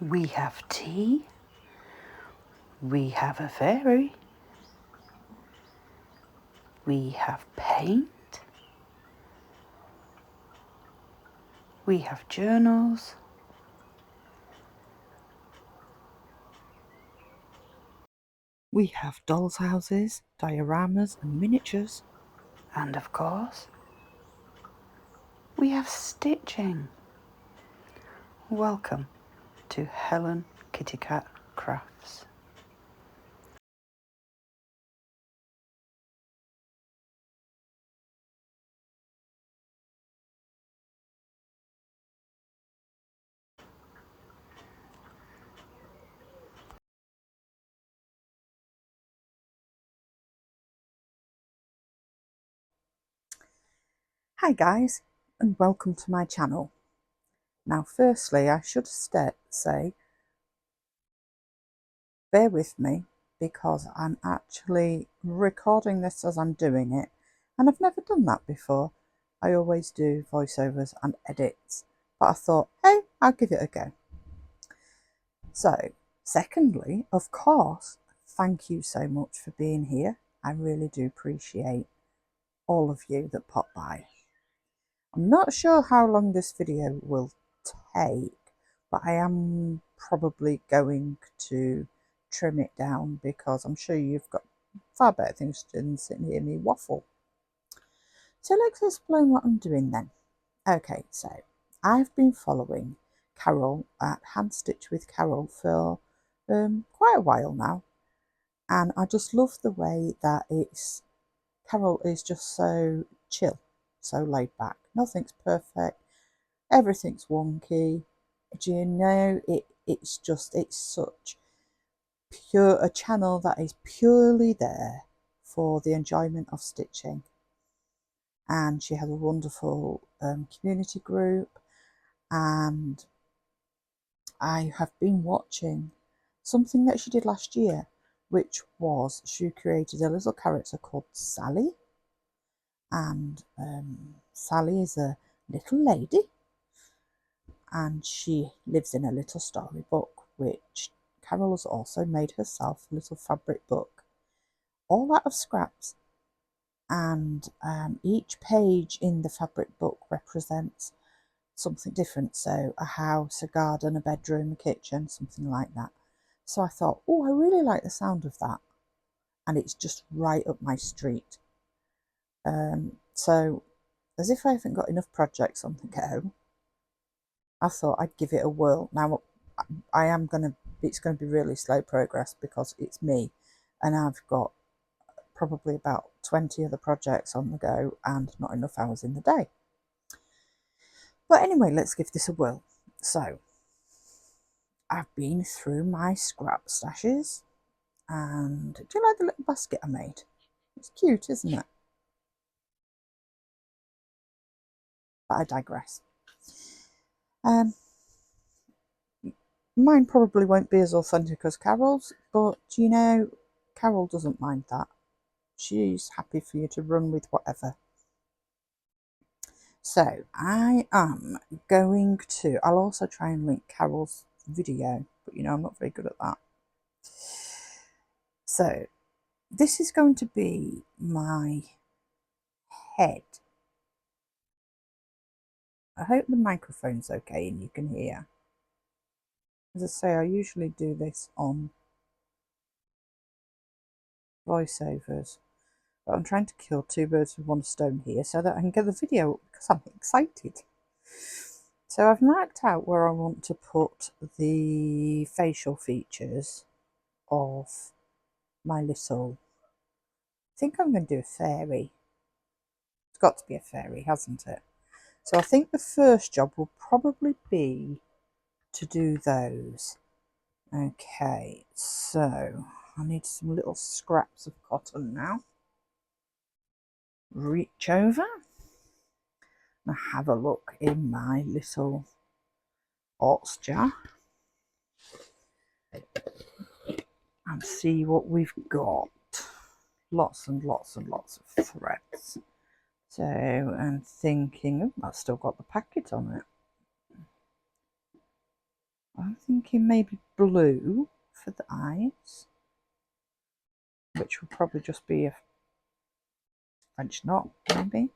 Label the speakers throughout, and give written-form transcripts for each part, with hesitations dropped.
Speaker 1: We have tea. We have a fairy. We have paint. We have journals. We have dolls' houses, dioramas and miniatures. And of course, we have stitching. Welcome to Helen Kitty Cat Crafts. Hi guys, and welcome to my channel. Now firstly, I should say, bear with me because I'm actually recording this as I'm doing it, and I've never done that before. I always do voiceovers and edits, but I thought, hey, I'll give it a go. So, secondly, of course, thank you so much for being here. I really do appreciate all of you that pop by. I'm not sure how long this video will take, but I am probably going to trim it down because I'm sure you've got far better things to do than sit and hear me waffle. So let's explain what I'm doing then. Okay, so I've been following Carol at Hand Stitch with Carol for quite a while now, and I just love the way that Carol is just so chill, so laid back. Nothing's perfect, everything's wonky. Do you know, it's such a channel that is purely there for the enjoyment of stitching. And she has a wonderful community group, and I have been watching something that she did last year, which was she created a little character called Sally. And Sally is a little lady, and she lives in a little storybook, which Carol has also made herself, a little fabric book, all out of scraps. And each page in the fabric book represents something different. So a house, a garden, a bedroom, a kitchen, something like that. So I thought, oh, I really like the sound of that. And it's just right up my street. So as if I haven't got enough projects on the go, I thought I'd give it a whirl. Now, it's going to be really slow progress because it's me, and I've got probably about 20 other projects on the go and not enough hours in the day. But anyway, let's give this a whirl. So, I've been through my scrap stashes, and do you like the little basket I made? It's cute, isn't it? But I digress. Mine probably won't be as authentic as Carol's, but you know, Carol doesn't mind that. She's happy for you to run with whatever. So I am going to, I'll also try and link Carol's video, but you know, I'm not very good at that. So this is going to be my head. I hope the microphone's okay and you can hear. As I say, I usually do this on voiceovers, but I'm trying to kill two birds with one stone here so that I can get the video up because I'm excited. So I've marked out where I want to put the facial features of my little, I think I'm going to do a fairy. It's got to be a fairy, hasn't it? So I think the first job will probably be to do those. Okay, so I need some little scraps of cotton now. Reach over and have a look in my little arts jar and see what we've got. Lots and lots and lots of threads. So I'm thinking, oh, I've still got the packet on it. I'm thinking maybe blue for the eyes, which will probably just be a French knot maybe.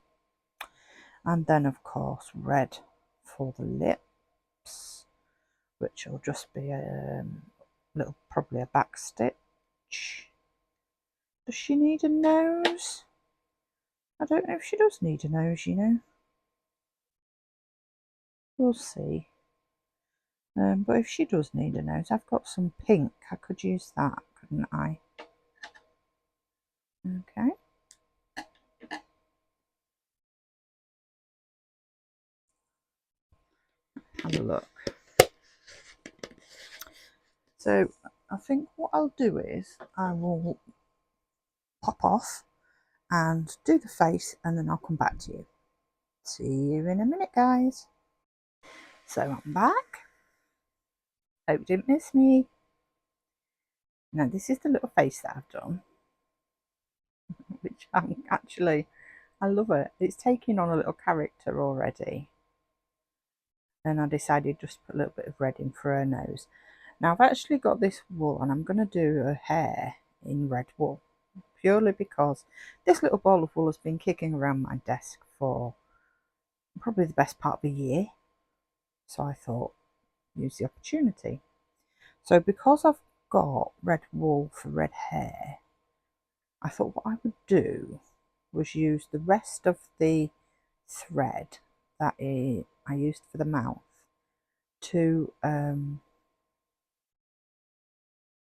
Speaker 1: And then of course red for the lips, which will just be a little, probably a back stitch. Does she need a nose? I don't know if she does need a nose, you know. We'll see. But if she does need a nose, I've got some pink. I could use that, couldn't I? Okay. Have a look. So I think what I'll do is I will pop off and do the face, and then I'll come back to you. See you in a minute, guys. So I'm back. Hope you didn't miss me. Now this is the little face that I've done, which I'm actually, I love it. It's taking on a little character already. Then I decided just to put a little bit of red in for her nose. Now I've actually got this wool, and I'm going to do her hair in red wool, purely because this little ball of wool has been kicking around my desk for probably the best part of a year. So I thought, use the opportunity. So because I've got red wool for red hair, I thought what I would do was use the rest of the thread that I used for the mouth to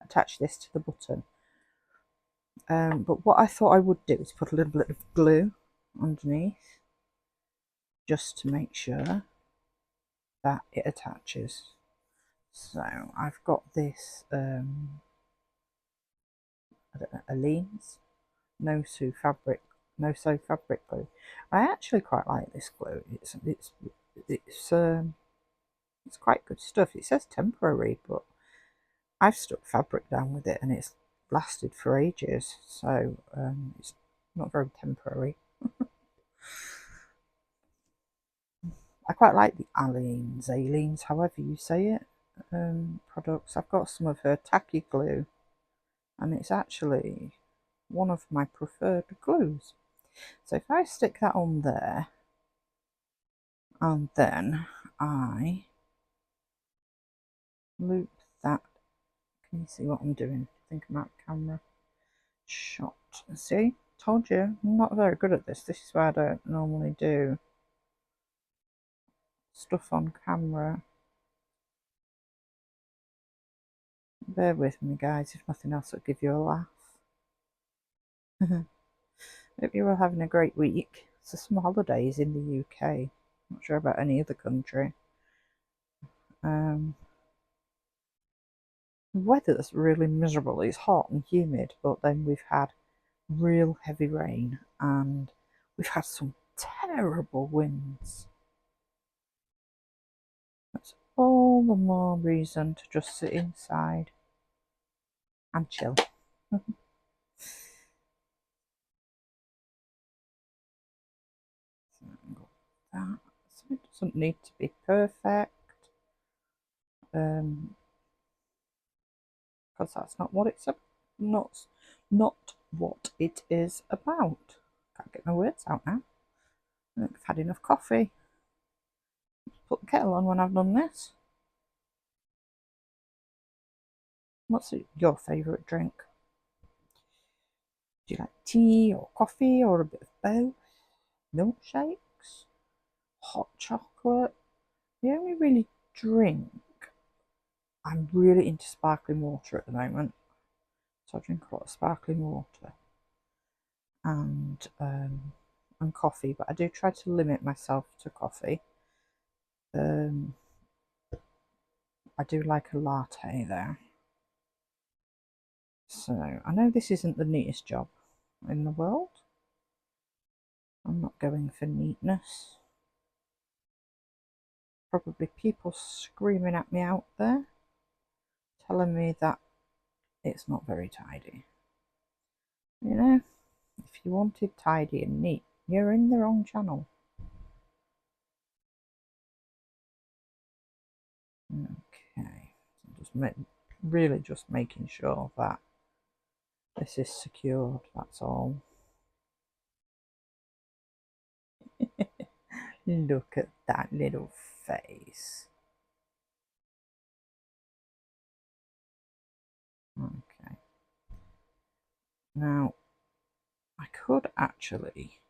Speaker 1: attach this to the button. But what I thought I would do is put a little bit of glue underneath, just to make sure that it attaches. So I've got this I don't know, Aleene's No Sew fabric glue. I actually quite like this glue. It's quite good stuff. It says temporary, but I've stuck fabric down with it and it's lasted for ages, so it's not very temporary. I quite like the Aleene's, however you say it, products. I've got some of her tacky glue, and it's actually one of my preferred glues. So if I stick that on there, and then I loop that, can you see what I'm doing? Think about camera shot. See, told you, I'm not very good at this. This is why I don't normally do stuff on camera. Bear with me, guys, if nothing else will give you a laugh. Hope you're all having a great week. It's the summer holidays in the UK. Not sure about any other country. The weather's really miserable. It's hot and humid, but then we've had real heavy rain and we've had some terrible winds. That's all the more reason to just sit inside and chill. That. So it doesn't need to be perfect, because that's not what it's not what it is about. Can't get my words out now. I've had enough coffee. Put the kettle on when I've done this. What's your favourite drink? Do you like tea or coffee or a bit of both? Milkshakes? Hot chocolate? The only really drink, I'm really into sparkling water at the moment. So I drink a lot of sparkling water and coffee, but I do try to limit myself to coffee. I do like a latte there. So I know this isn't the neatest job in the world. I'm not going for neatness. Probably people screaming at me out there, telling me that it's not very tidy. You know, if you wanted tidy and neat, you're in the wrong channel. Okay. really just making sure that this is secured, that's all. Look at that little face. Okay. Now, I could actually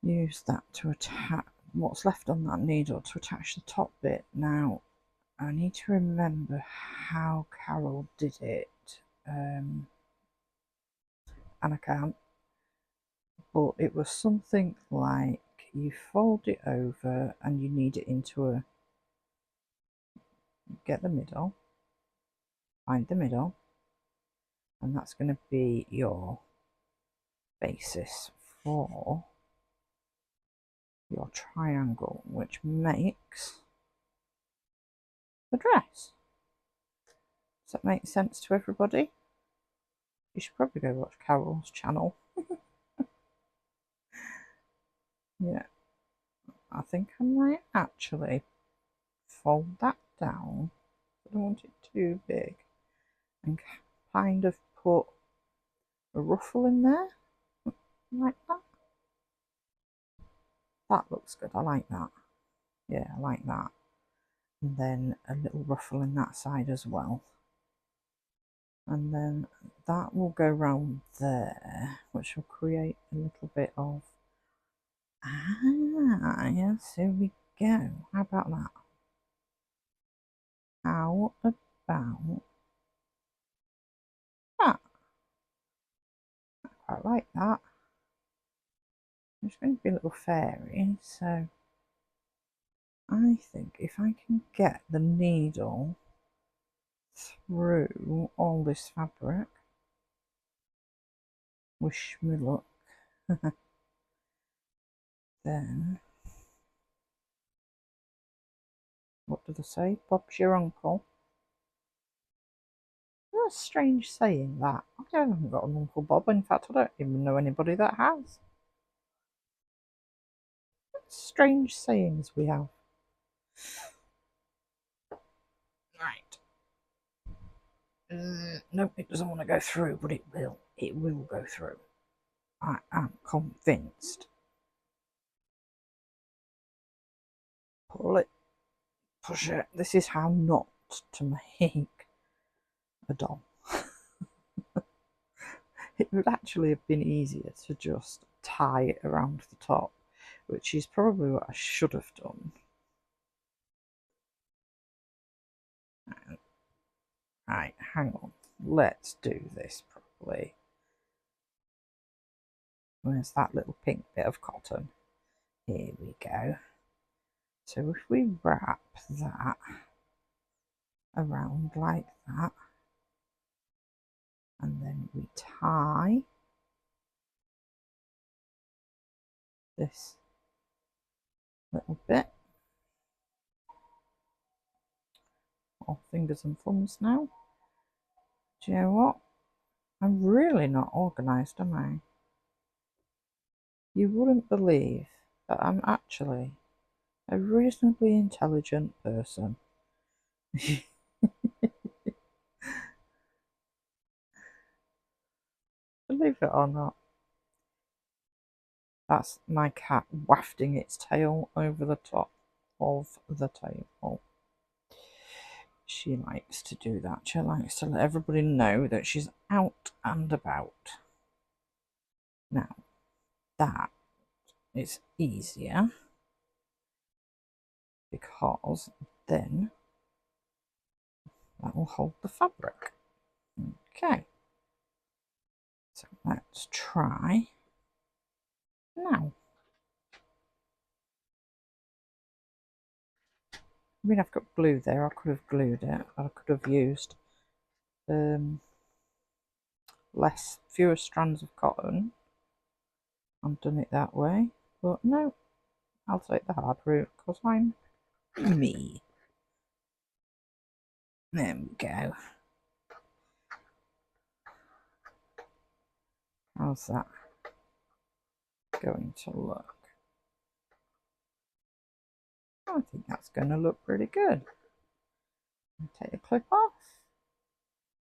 Speaker 1: use that to attach what's left on that needle to attach the top bit. Now, I need to remember how Carol did it, and I can't, but it was something like you fold it over and you knead it into a, get the middle, find the middle, and that's going to be your basis for your triangle, which makes the dress. Does that make sense to everybody? You should probably go watch Carol's channel. Yeah, I think I might actually fold that down. I don't want it too big, and kind of put a ruffle in there, like that. That looks good, I like that. Yeah, I like that. And then a little ruffle in that side as well. And then that will go round there, which will create a little bit of, yes, here we go. How about that? How about that? I quite like that. There's going to be a little fairy, so I think if I can get the needle through all this fabric, wish me luck, then what do they say? Bob's your uncle. That's a strange saying, that. I haven't got an Uncle Bob. In fact, I don't even know anybody that has. Strange sayings we have. Right. No, it doesn't want to go through, but it will. It will go through. I am convinced. Pull it. Push it. This is how not to make a doll. It would actually have been easier to just tie it around the top, which is probably what I should have done. Right, hang on. Let's do this properly. Where's that little pink bit of cotton? Here we go. So if we wrap that around like that, and then we tie this little bit, or fingers and thumbs now. Do you know what? I'm really not organised, am I? You wouldn't believe that I'm actually a reasonably intelligent person. Believe it or not. That's my cat wafting its tail over the top of the table. She likes to do that. She likes to let everybody know that she's out and about. Now, that is easier because then that will hold the fabric. Okay, so let's try now. I mean, I've got glue there. I could have glued it. I could have used fewer strands of cotton and done it that way. But no, I'll take the hard route because I'm me. There we go. How's that going to look? I think that's going to look pretty good. Take the clip off.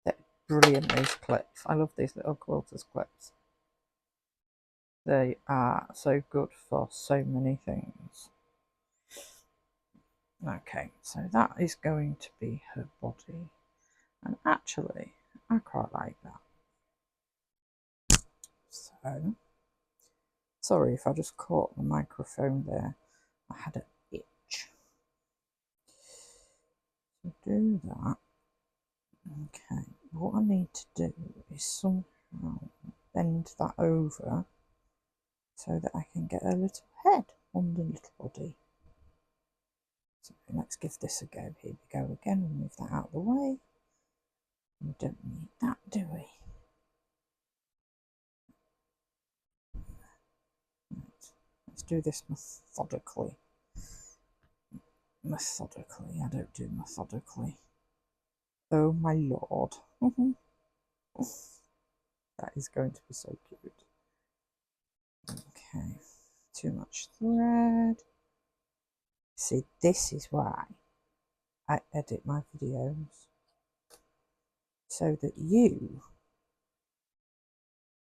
Speaker 1: They're brilliant, these clips. I love these little quilters clips. They are so good for so many things. Okay, so that is going to be her body. And actually, I quite like that. So, sorry if I just caught the microphone there. I had an itch. So do that. Okay, what I need to do is somehow bend that over so that I can get a little head on the little body. So let's give this a go. Here we go again. We'll move that out of the way. We don't need that, do we? Right. Let's do this methodically. Methodically. I don't do methodically. Oh my lord. That is going to be so cute. Okay. Too much thread. See, this is why I edit my videos. So that you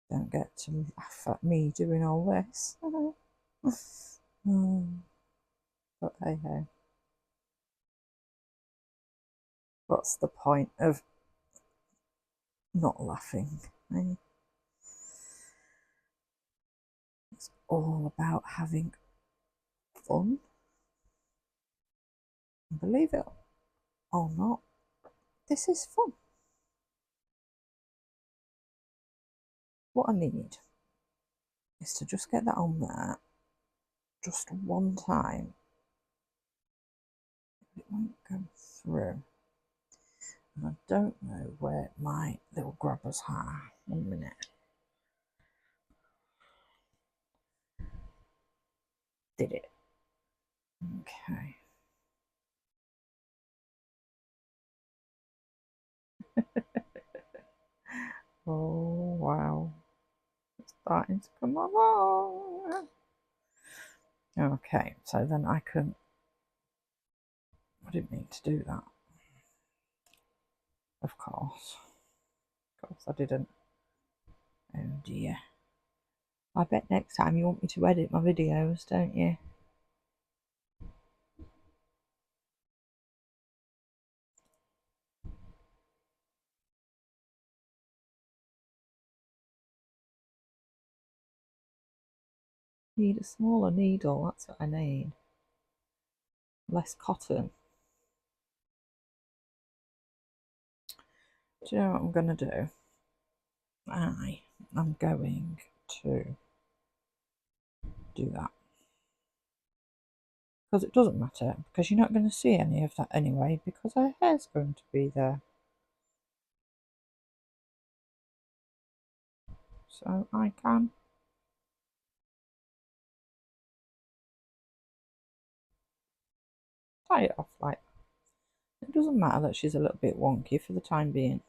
Speaker 1: don't get to laugh at me doing all this. But hey ho. What's the point of not laughing? Eh? It's all about having fun. Believe it or not, this is fun. What I need is to just get that on there just one time. It won't go through. And I don't know where my little grabbers are. 1 minute. Did it. Okay. Oh wow. It's starting to come along. Okay, so then I didn't mean to do that. Of course I didn't. Oh dear. I bet next time you want me to edit my videos, don't you? Need a smaller needle, that's what I need. Less cotton. Do you know what I'm going to do? I am going to do that. Because it doesn't matter, because you're not going to see any of that anyway, because her hair's going to be there. So I can tie it off like that. It doesn't matter that she's a little bit wonky for the time being.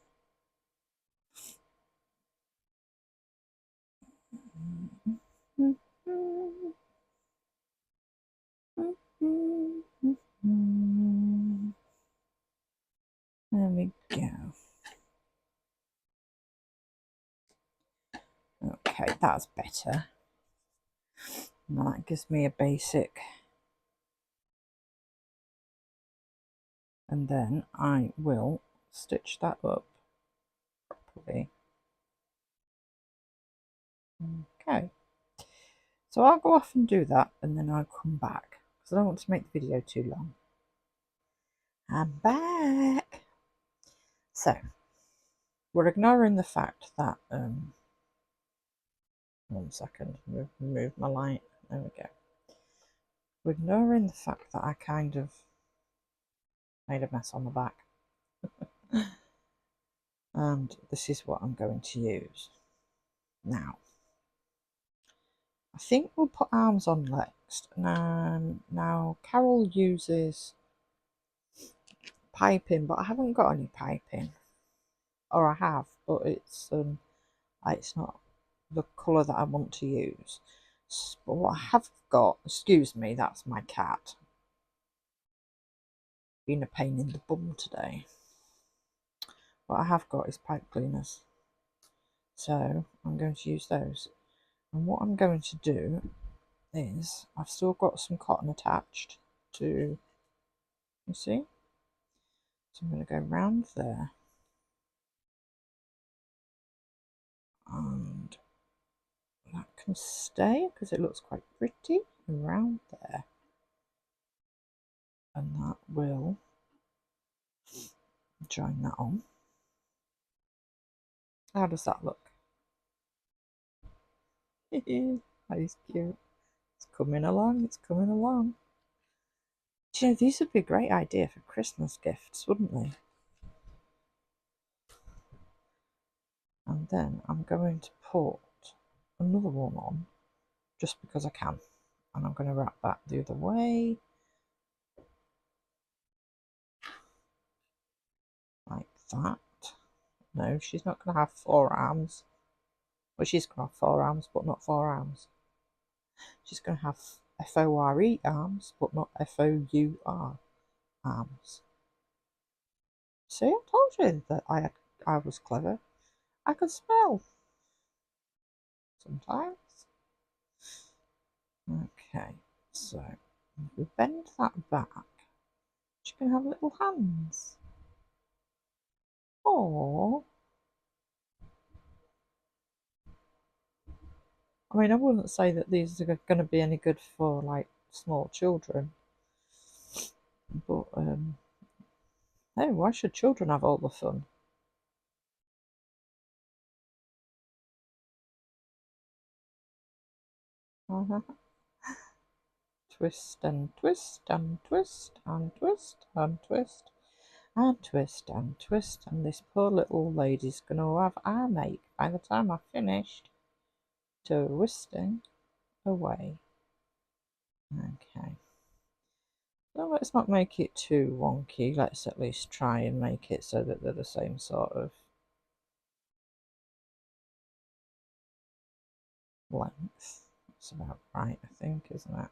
Speaker 1: There we go. Okay, that's better. And that gives me a basic. And then I will stitch that up properly. Okay. So I'll go off and do that, and then I'll come back, because I don't want to make the video too long. I'm back. So, we're ignoring the fact that, 1 second, move my light, there we go. We're ignoring the fact that I kind of made a mess on the back. And this is what I'm going to use. Now, I think we'll put arms on next. Now Carol uses piping, but I haven't got any piping. Or I have, but it's not the colour that I want to use. But what I have got, excuse me, that's my cat been a pain in the bum today. What I have got is pipe cleaners, so I'm going to use those. And what I'm going to do is, I've still got some cotton attached to, you see? So I'm going to go round there, and that can stay because it looks quite pretty around there, and that will join that on. How does that look? That is cute. It's coming along, it's coming along. Do you know, these would be a great idea for Christmas gifts, wouldn't they? And then I'm going to put another one on just because I can. And I'm going to wrap that the other way. Like that. No, she's not going to have 4 arms. Well, she's going to have 4 arms, but not 4 arms. She's going to have F-O-R-E arms, but not F-O-U-R arms. See, I told you that I was clever. I could spell. Sometimes. Okay, so if we bend that back, she can have little hands. Oh, I mean, I wouldn't say that these are going to be any good for like small children, but hey, why should children have all the fun? Twist and twist and twist and twist and twist and twist and twist, and this poor little lady's going to have arm ache by the time I've finished twisting away. Okay. So let's not make it too wonky. Let's at least try and make it so that they're the same sort of length. That's about right, I think, isn't it?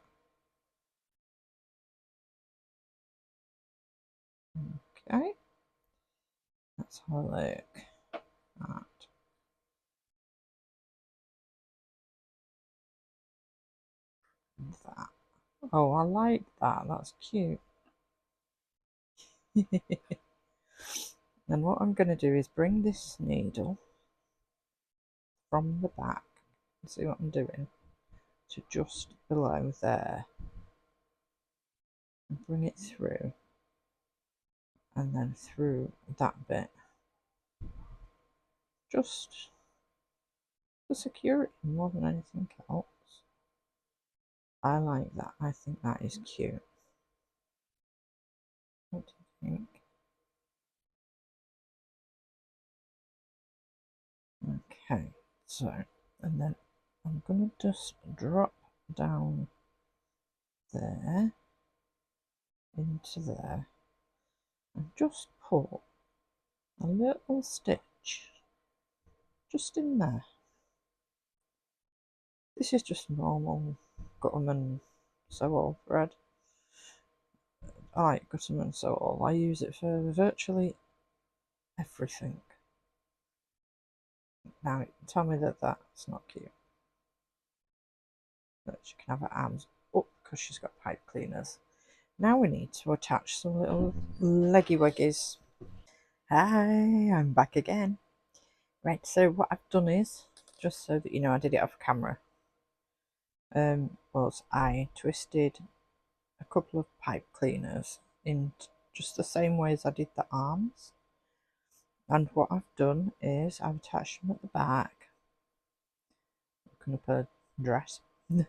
Speaker 1: Okay. Let's have a look at that. Oh, I like that. That's cute. Then what I'm going to do is bring this needle from the back. See what I'm doing? To just below there. And bring it through. And then through that bit. Just for security more than anything else. I like that. I think that is cute. What do you think? Okay, so, and then I'm going to just drop down there into there and just put a little stitch just in there. This is just normal Gutterman sew-all thread. I like Gutterman sew-all. I use it for virtually everything. Now, tell me that that's not cute. But she can have her arms up because she's got pipe cleaners. Now we need to attach some little leggy weggies. Hi, I'm back again. Right, so what I've done is, just so that you know I did it off camera, was I twisted a couple of pipe cleaners in just the same way as I did the arms. And what I've done is I've attached them at the back, looking up a dress, and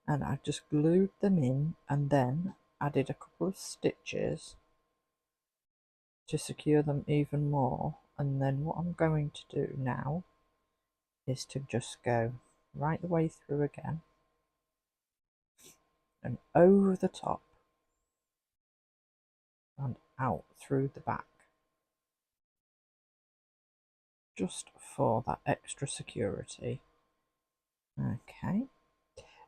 Speaker 1: I've just glued them in and then added a couple of stitches to secure them even more. And then what I'm going to do now is to just go right the way through again and over the top and out through the back, just for that extra security. Okay,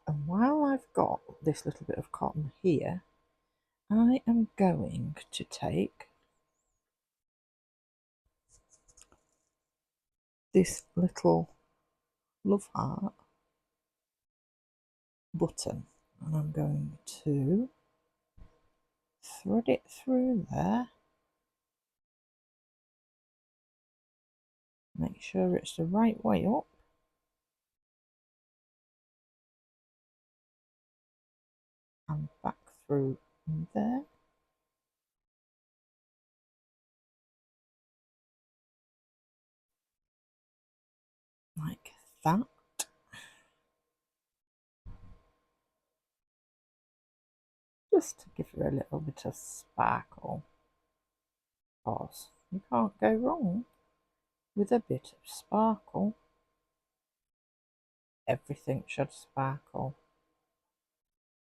Speaker 1: and while I've got this little bit of cotton here, I am going to take this little love heart button and I'm going to thread it through there. Make sure it's the right way up. And back through there. Like that. Just to give her a little bit of sparkle. Because you can't go wrong with a bit of sparkle. Everything should sparkle.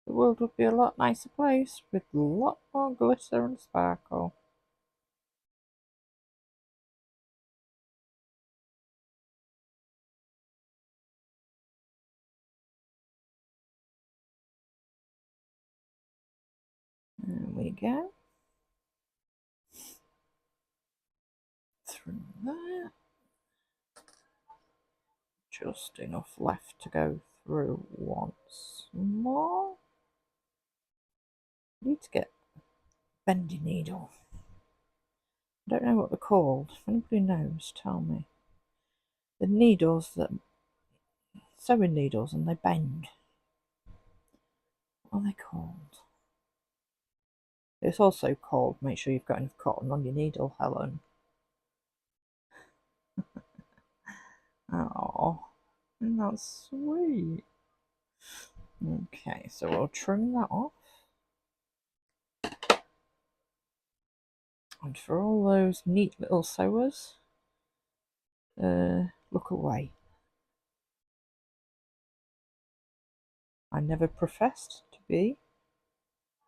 Speaker 1: The world would be a lot nicer place with a lot more glitter and sparkle. There we go. Through there. Just enough left to go through once more. Need to get a bendy needle. I don't know what they're called. If anybody knows, tell me. The needles that sewing needles and they bend. What are they called? It's also called make sure you've got enough cotton on your needle, Helen. Oh, that's sweet. Okay, so we'll trim that off. And for all those neat little sewers, look away. I never professed to be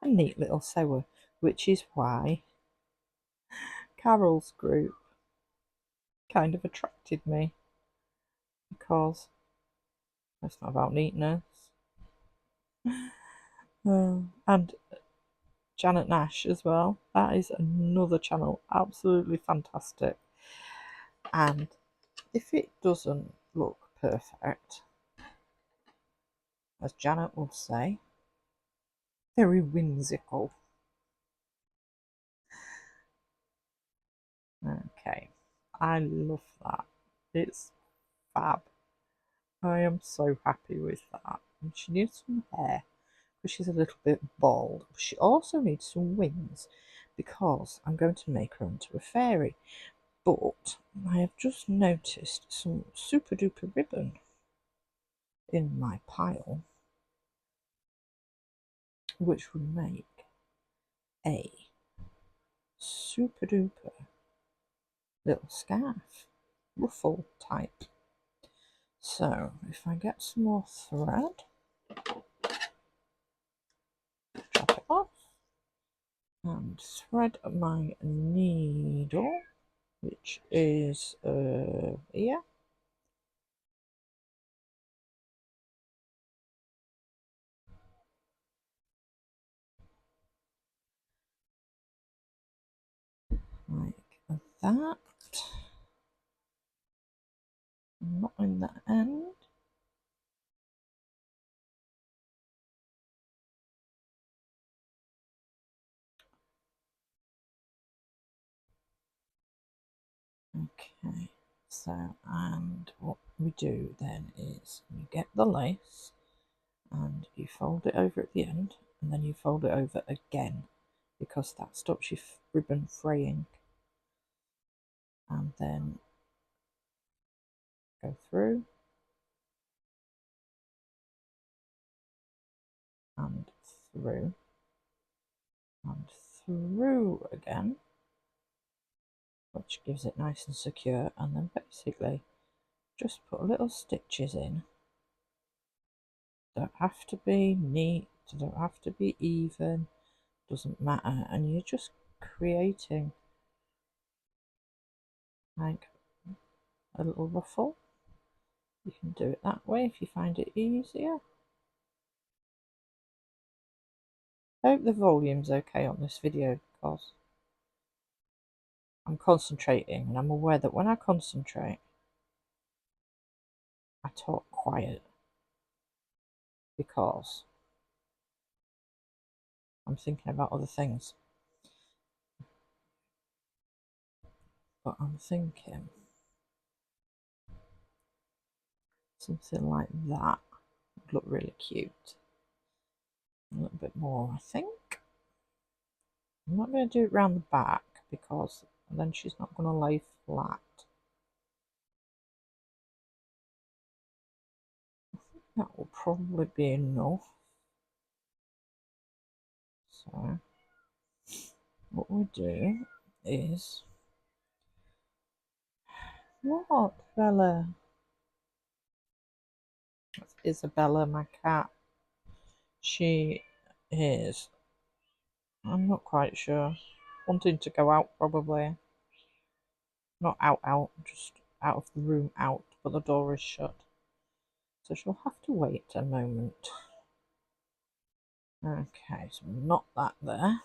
Speaker 1: a neat little sewer, which is why Carol's group kind of attracted me, because it's not about neatness. And Janet Nash as well. That is another channel, absolutely fantastic. And if it doesn't look perfect, as Janet would say, very whimsical. Okay, I love that. It's fab. I am so happy with that. And she needs some hair because she's a little bit bald. She also needs some wings because I'm going to make her into a fairy. But I have just noticed some super duper ribbon in my pile, which would make a super duper little scarf, ruffle type. So if I get some more thread, chop it off, and thread my needle, which is here. Like that. Not in the end. Okay, so and what we do then is you get the lace and you fold it over at the end and then you fold it over again because that stops your ribbon fraying, and then go through and through and through again, which gives it nice and secure, and then basically just put little stitches in. Don't have to be neat, don't have to be even, doesn't matter, and you're just creating like a little ruffle. You can do it that way if you find it easier. I hope the volume's okay on this video because I'm concentrating and I'm aware that when I concentrate, I talk quiet because I'm thinking about other things. But I'm thinking something like that would look really cute. A little bit more, I think. I'm not going to do it round the back because then she's not going to lay flat. I think that will probably be enough. So what we do is, what, Bella? That's Isabella, my cat. She is, I'm not quite sure, wanting to go out probably. Not out, just out of the room out, but the door is shut. So she'll have to wait a moment. Okay, so knot that there.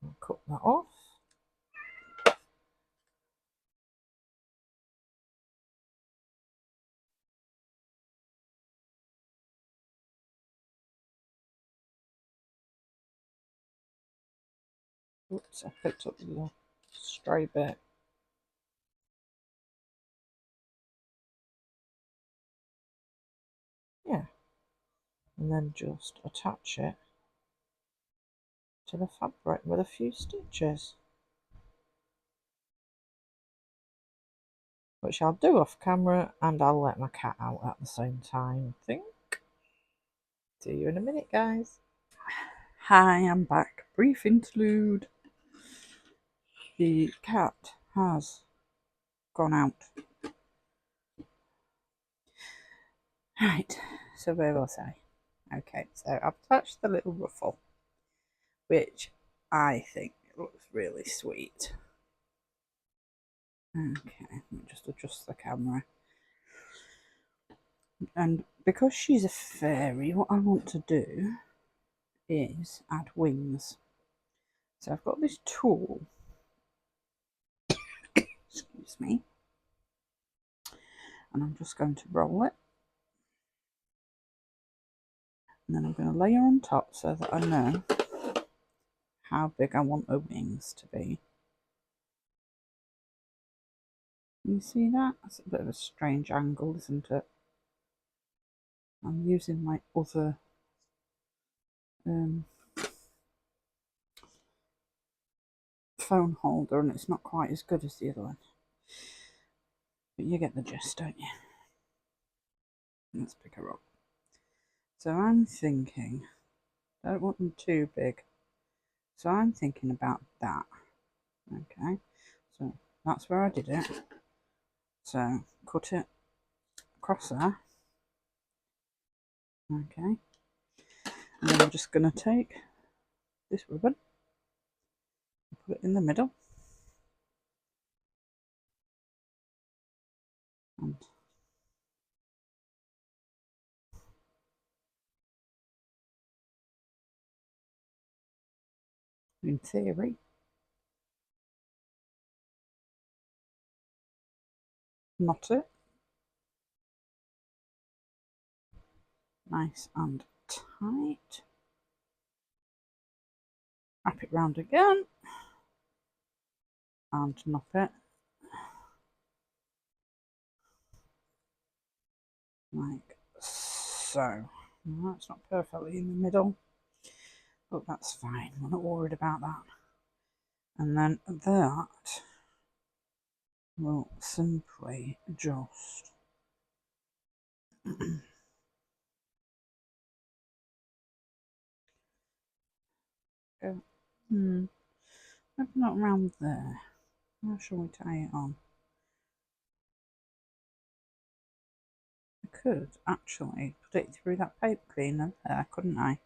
Speaker 1: I'll cut that off. Oops, I picked up the stray bit. Yeah, and then just attach it to the fabric with a few stitches, which I'll do off camera and I'll let my cat out at the same time, I think. See you in a minute, guys. Hi, I'm back. Brief interlude. The cat has gone out. Right, so where was I? Okay, so I've attached the little ruffle, which I think looks really sweet. Okay, let me just adjust the camera. And because she's a fairy, what I want to do is add wings. So I've got this tool, excuse me, and I'm just going to roll it. And then I'm going to layer on top so that I know how big I want the wings to be. You see that? That's a bit of a strange angle, isn't it? I'm using my other phone holder and it's not quite as good as the other one. But you get the gist, don't you? Let's pick her up. So I'm thinking, I don't want them too big. So I'm thinking about that. Okay, so that's where I did it. So cut it across there. Okay, and then I'm just going to take this ribbon and put it in the middle. And in theory, knot it nice and tight. Wrap it round again and knot it like so. Well, that's not perfectly in the middle, but that's fine. We're not worried about that. And then that will simply just go, maybe not around there. How shall we tie it on? I could actually put it through that pipe cleaner there, couldn't I?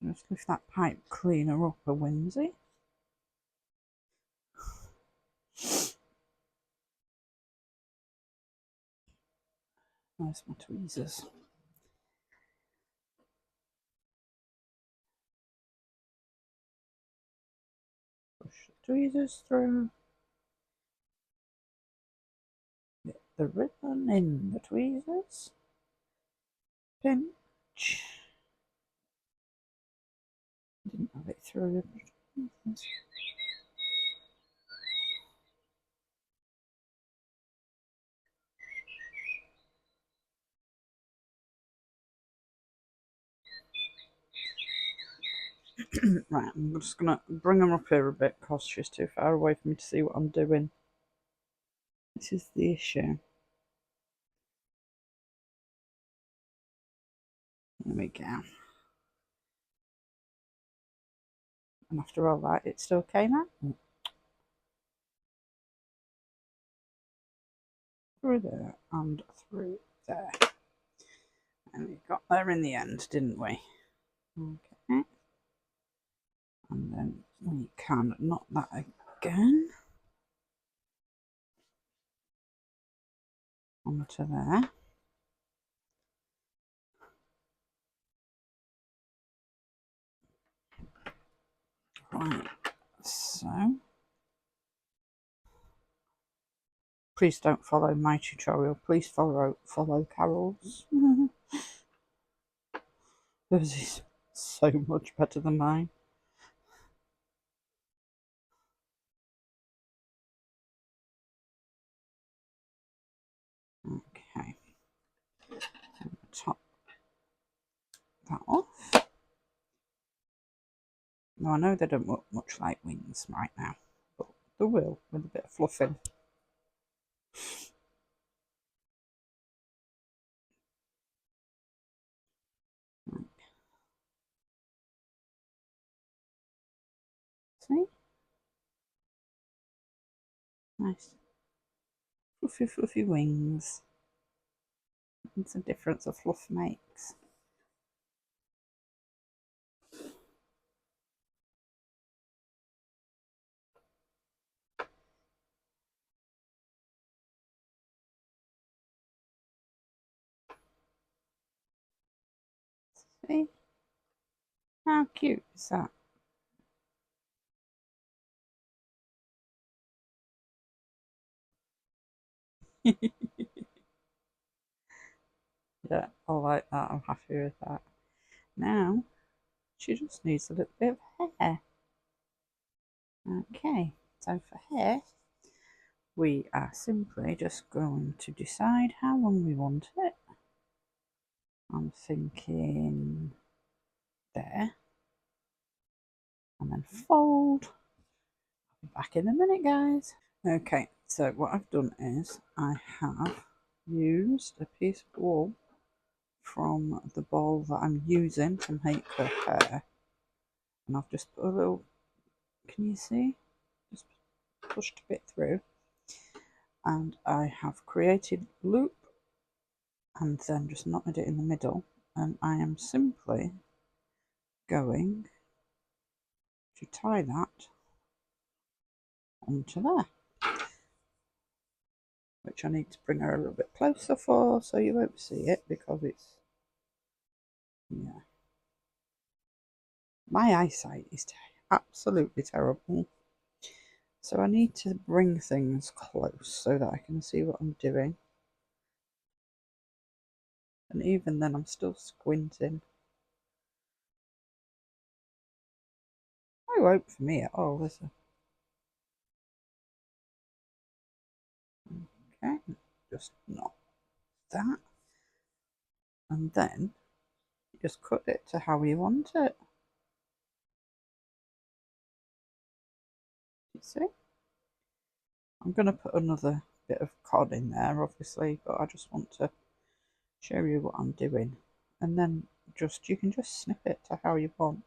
Speaker 1: Just lift that pipe cleaner up a whimsy. Where's my tweezers? push the tweezers through. Get the ribbon in the tweezers. Pinch. Didn't have it through the tweezers. Right, I'm just going to bring them up here a bit because she's too far away for me to see what I'm doing. This is the issue. There we go. And after all that, it still came out. Through there and through there. And we got there in the end, didn't we? Okay. And then we can knot that again onto there. Right, so please don't follow my tutorial, please follow Carol's. This is so much better than mine. Okay, top that off. Now I know they don't look much like wings right now, but they will with a bit of fluffing. See? Nice. Fluffy, fluffy wings. It's a difference a fluff makes. See? How cute is that? Yeah, I like that. I'm happy with that. Now, she just needs a little bit of hair. Okay, so for hair, we are simply just going to decide how long we want it. I'm thinking there. And then fold. I'll be back in a minute, guys. Okay, so what I've done is I have used a piece of wool from the ball that I'm using to make her hair. And I've just put a little, can you see? Just pushed a bit through. And I have created a loop and then just knotted it in the middle. And I am simply going to tie that onto there. Which I need to bring her a little bit closer for so you won't see it because it's, yeah. My eyesight is absolutely terrible. So I need to bring things close so that I can see what I'm doing. And even then I'm still squinting. No hope for me at all, is there? Okay, just knot that. And then you just cut it to how you want it. You see? I'm going to put another bit of cod in there, obviously, but I just want to show you what I'm doing. And then you can just snip it to how you want.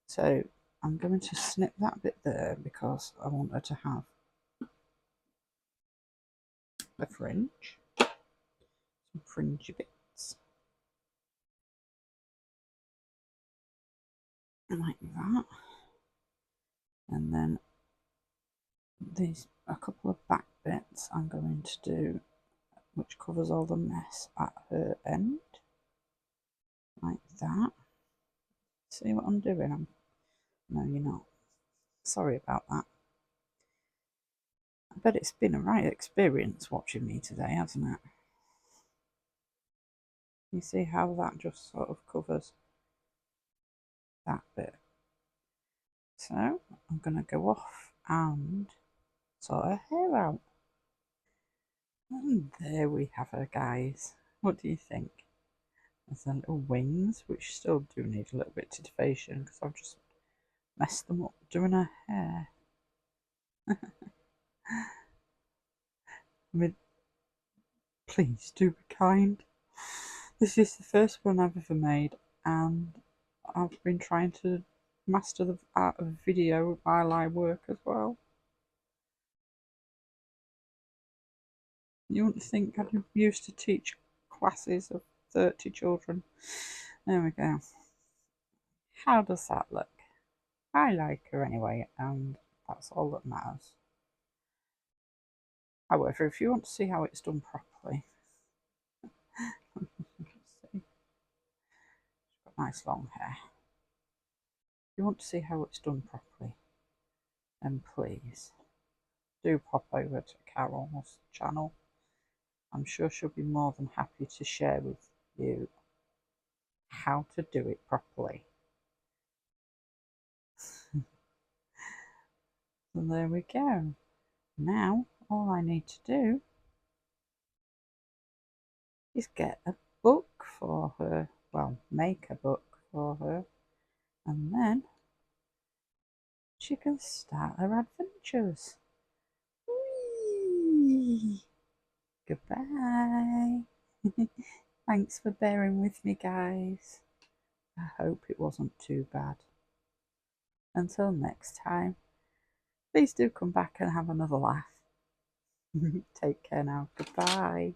Speaker 1: So I'm going to snip that bit there because I want her to have a fringe, some fringy bits, like that. And then these, a couple of back bits I'm going to do, which covers all the mess at her end, like that. See what I'm doing? No, you're not. Sorry about that. I bet it's been a right experience watching me today, hasn't it? You see how that just sort of covers that bit. So I'm going to go off and sort her hair out. And there we have her, guys. What do you think? There's her little wings, which still do need a little bit of titillation because I've just messed them up doing her hair. I mean, please do be kind. This is the first one I've ever made, and I've been trying to master the art of video while I work as well. You wouldn't think I'd used to teach classes of 30 children. There we go. How does that look? I like her anyway, and that's all that matters. However, if you want to see how it's done properly, see, she's got nice long hair. If you want to see how it's done properly, then please do pop over to Carol's channel. I'm sure she'll be more than happy to share with you how to do it properly. So there we go. Now all I need to do is get a book for her. Well, make a book for her, and then she can start her adventures. Whee! Goodbye. Thanks for bearing with me, guys. I hope it wasn't too bad. Until next time, please do come back and have another laugh. Take care now. Goodbye.